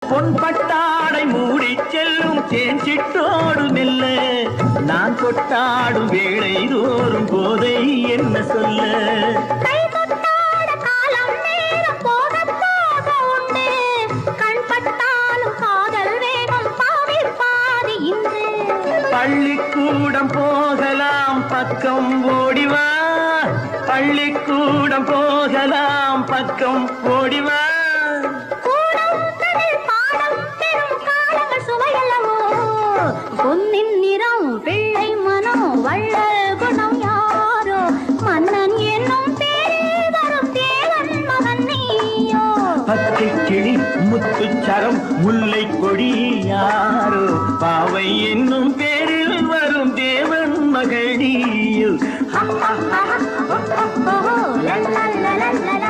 பொன் பட்டாடை மூடி செல்லும் தேன் சிட்டோடு மெல்ல நான் கொட்டாடும் வேளை தோறும் போதை என்ன சொல்ல பள்ளிக்கூடம் போகலாம் பக்கம் ஓடிவா பள்ளிக்கூடம் போகலாம் பக்கம் ஓடிவா பொன்னின் நிறம் பிள்ளை மனம் வள்ளல் குணம் யாரோ மன்னன் என்னும் பேரில் வரும் தேவன் மகன் நீயோ பச்சை கிளி முத்துச்சரம் முல்லை கொடி யாரோ பாவை என்னும் பேரில் வரும் தேவன் மகளியோ la la la la la